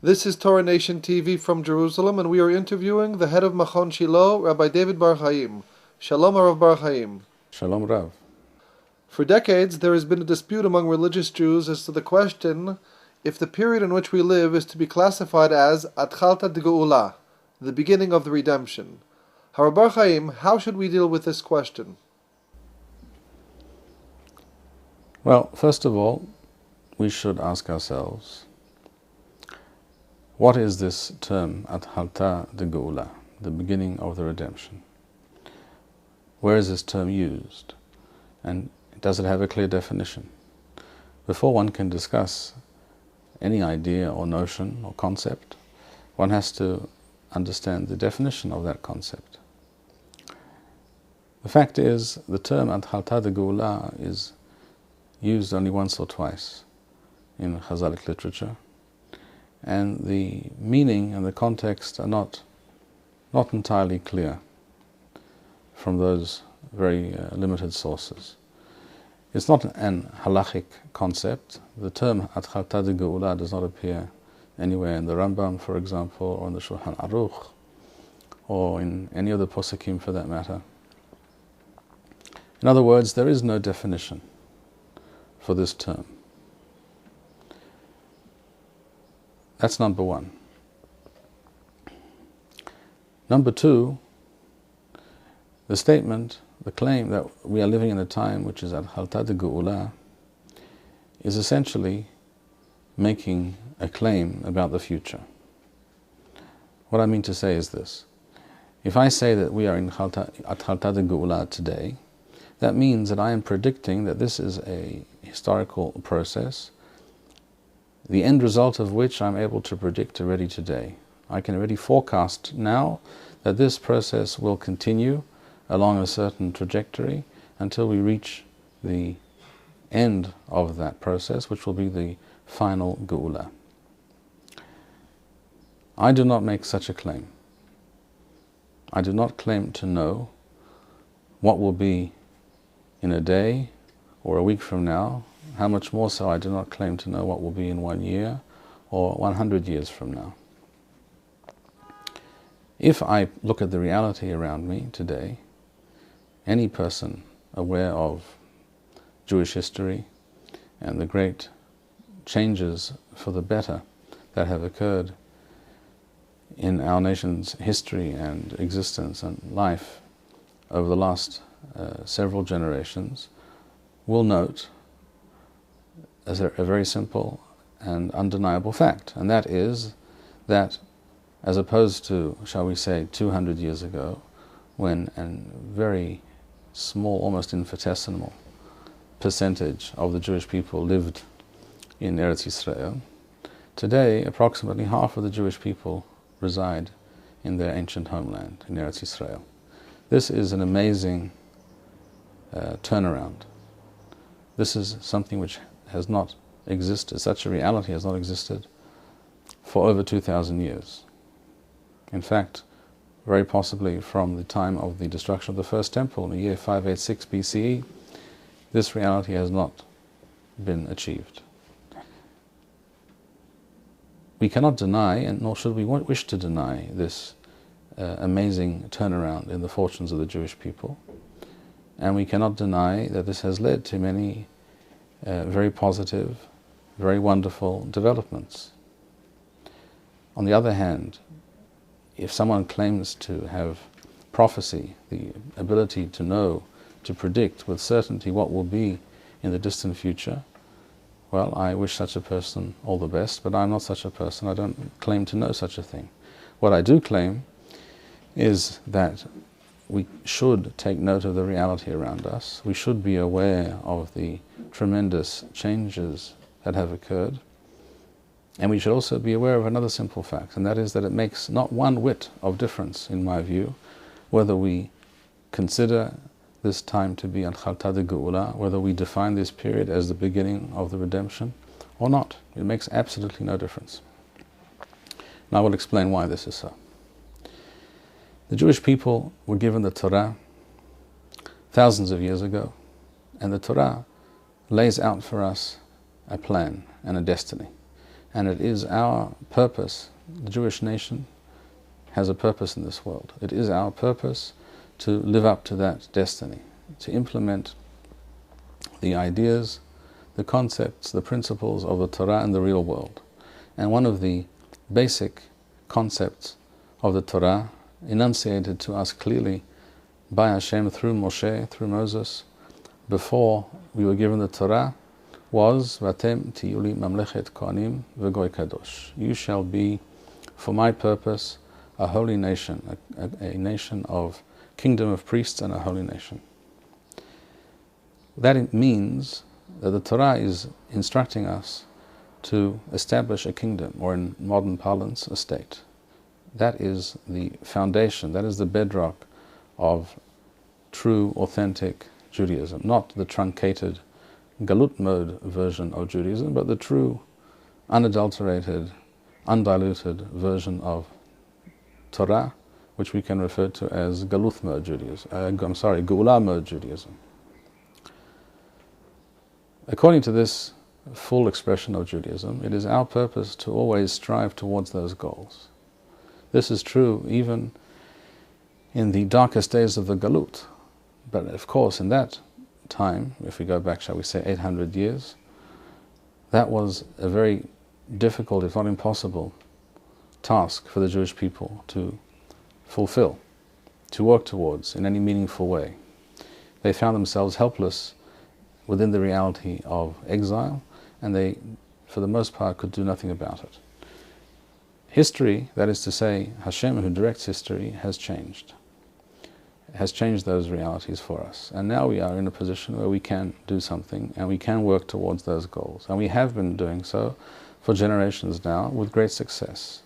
This is Torah Nation TV from Jerusalem, and we are interviewing the head of Machon Shilo, Rabbi David Bar-Hayim. Shalom, Rav Bar-Hayim. Shalom, Rav. For decades, there has been a dispute among religious Jews as to the question if the period in which we live is to be classified as Athalta de Geula, the beginning of the redemption. Rabbi Bar-Hayim, how should we deal with this question? Well, first of all, we should ask ourselves, what is this term, Athalta de Geula, the beginning of the redemption? Where is this term used? And does it have a clear definition? Before one can discuss any idea or notion or concept, one has to understand the definition of that concept. The fact is, the term Athalta de Geula is used only once or twice in Chazalic literature, and the meaning and the context are not entirely clear from those very limited sources. It's not an halachic concept. The term Athalta de Geula does not appear anywhere in the Rambam, for example, or in the Shulchan Aruch, or in any other poskim for that matter. In other words, there is no definition for this term. That's number one. Number two, the statement, the claim that we are living in a time which is Athalta de Geula is essentially making a claim about the future. What I mean to say is this. If I say that we are in Athalta de Geula today, that means that I am predicting that this is a historical process, the end result of which I'm able to predict already today. I can already forecast now that this process will continue along a certain trajectory until we reach the end of that process, which will be the final Geula. I do not make such a claim. I do not claim to know what will be in a day or a week from now. How much more so, I do not claim to know what will be in 1 year or 100 years from now. If I look at the reality around me today, any person aware of Jewish history and the great changes for the better that have occurred in our nation's history and existence and life over the last several generations, will note as a very simple and undeniable fact, and that is that as opposed to, shall we say, 200 years ago, when a very small, almost infinitesimal percentage of the Jewish people lived in Eretz Yisrael, today approximately half of the Jewish people reside in their ancient homeland, in Eretz Yisrael. This is an amazing turnaround. This is something which has not existed, such a reality has not existed for over 2,000 years. In fact, very possibly from the time of the destruction of the first temple in the year 586 BCE, this reality has not been achieved. We cannot deny, and nor should we wish to deny, this amazing turnaround in the fortunes of the Jewish people. And we cannot deny that this has led to many very positive, very wonderful developments. On the other hand, if someone claims to have prophecy, the ability to know, to predict with certainty what will be in the distant future, well, I wish such a person all the best, but I'm not such a person. I don't claim to know such a thing. What I do claim is that we should take note of the reality around us. We should be aware of the tremendous changes that have occurred. And we should also be aware of another simple fact, and that is that it makes not one whit of difference, in my view, whether we consider this time to be Athalta de Geula, whether we define this period as the beginning of the redemption or not. It makes absolutely no difference. Now I will explain why this is so. The Jewish people were given the Torah thousands of years ago, and the Torah lays out for us a plan and a destiny. And it is our purpose, the Jewish nation has a purpose in this world. It is our purpose to live up to that destiny, to implement the ideas, the concepts, the principles of the Torah in the real world. And one of the basic concepts of the Torah, enunciated to us clearly by Hashem through Moshe, through Moses, before we were given the Torah, was Vatem tiyuli mamlechet kohanim v'goy kadosh. You shall be, for my purpose, a holy nation, a nation of kingdom of priests and a holy nation. That means that the Torah is instructing us to establish a kingdom, or in modern parlance, a state. That is the foundation, that is the bedrock of true, authentic Judaism, not the truncated galut mode version of Judaism, but the true, unadulterated, undiluted version of Torah, which we can refer to as galuth mode Judaism. Geula mode Judaism. According to this full expression of Judaism, it is our purpose to always strive towards those goals. This is true even in the darkest days of the galut. But of course, in that time, if we go back, shall we say, 800 years, that was a very difficult, if not impossible, task for the Jewish people to fulfill, to work towards in any meaningful way. They found themselves helpless within the reality of exile, and they, for the most part, could do nothing about it. History, that is to say, Hashem, who directs history, has changed. It has changed those realities for us. And now we are in a position where we can do something, and we can work towards those goals. And we have been doing so for generations now with great success.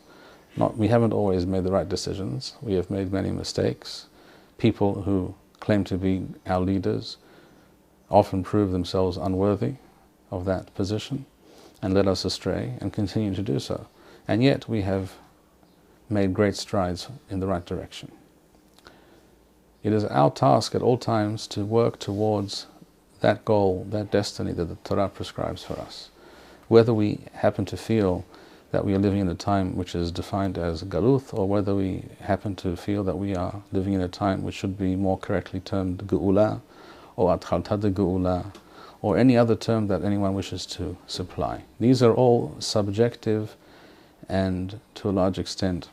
We haven't always made the right decisions. We have made many mistakes. People who claim to be our leaders often prove themselves unworthy of that position and led us astray and continue to do so. And yet we have made great strides in the right direction. It is our task at all times to work towards that goal, that destiny that the Torah prescribes for us. Whether we happen to feel that we are living in a time which is defined as galuth, or whether we happen to feel that we are living in a time which should be more correctly termed geula, or Athalta de geula, or any other term that anyone wishes to supply. These are all subjective and, to a large extent,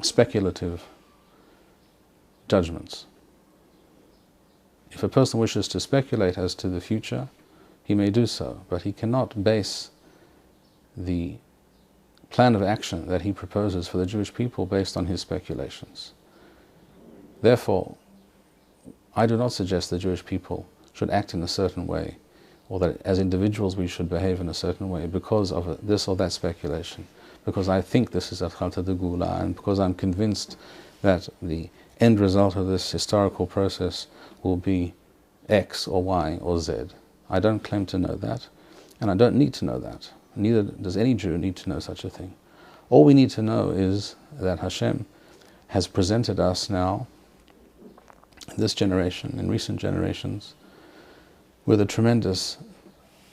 speculative judgments. If a person wishes to speculate as to the future, he may do so, but he cannot base the plan of action that he proposes for the Jewish people based on his speculations. Therefore, I do not suggest the Jewish people should act in a certain way, or that as individuals we should behave in a certain way because of this or that speculation, because I think this is Athalta de Geula, and because I'm convinced that the end result of this historical process will be X or Y or Z. I don't claim to know that, and I don't need to know that. Neither does any Jew need to know such a thing. All we need to know is that Hashem has presented us now, in this generation, in recent generations, with a tremendous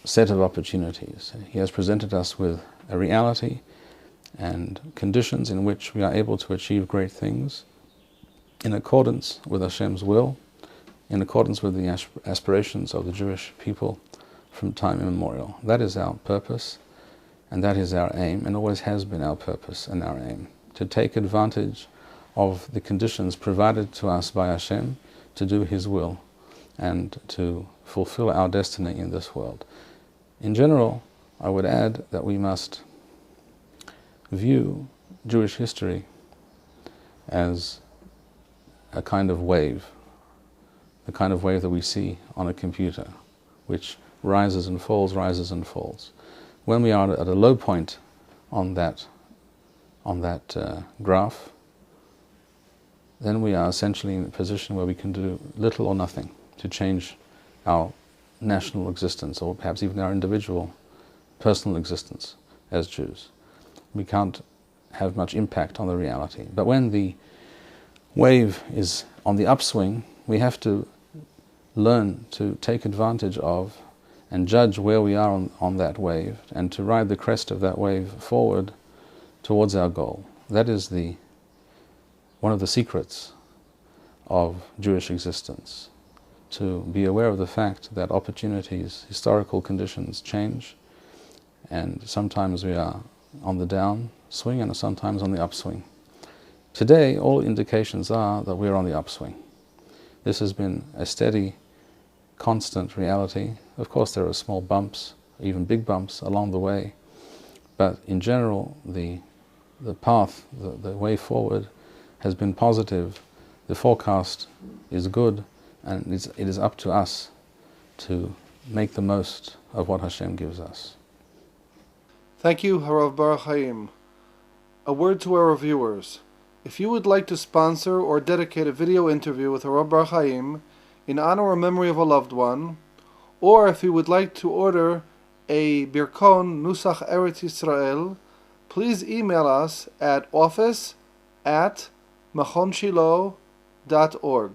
set of opportunities. He has presented us with a reality and conditions in which we are able to achieve great things in accordance with Hashem's will, in accordance with the aspirations of the Jewish people from time immemorial. That is our purpose, and that is our aim, and always has been our purpose and our aim, to take advantage of the conditions provided to us by Hashem to do His will and to fulfill our destiny in this world. In general, I would add that we must view Jewish history as a kind of wave, the kind of wave that we see on a computer, which rises and falls, rises and falls. When we are at a low point on that graph, then we are essentially in a position where we can do little or nothing to change our national existence, or perhaps even our individual personal existence as Jews. We can't have much impact on the reality. But when the wave is on the upswing, we have to learn to take advantage of and judge where we are on that wave, and to ride the crest of that wave forward towards our goal. That is one of the secrets of Jewish existence, to be aware of the fact that opportunities, historical conditions change, and sometimes we are on the downswing and sometimes on the upswing. Today, all indications are that we're on the upswing. This has been a steady, constant reality. Of course, there are small bumps, even big bumps along the way, but in general, the path, the way forward has been positive. The forecast is good, and it is up to us to make the most of what Hashem gives us. Thank you, Rabbi Bar-Hayim. A word to our viewers. If you would like to sponsor or dedicate a video interview with Rabbi Bar-Hayim in honor or memory of a loved one, or if you would like to order a Birkon Nusach Eretz Yisrael, please email us at office@machonshilo.org.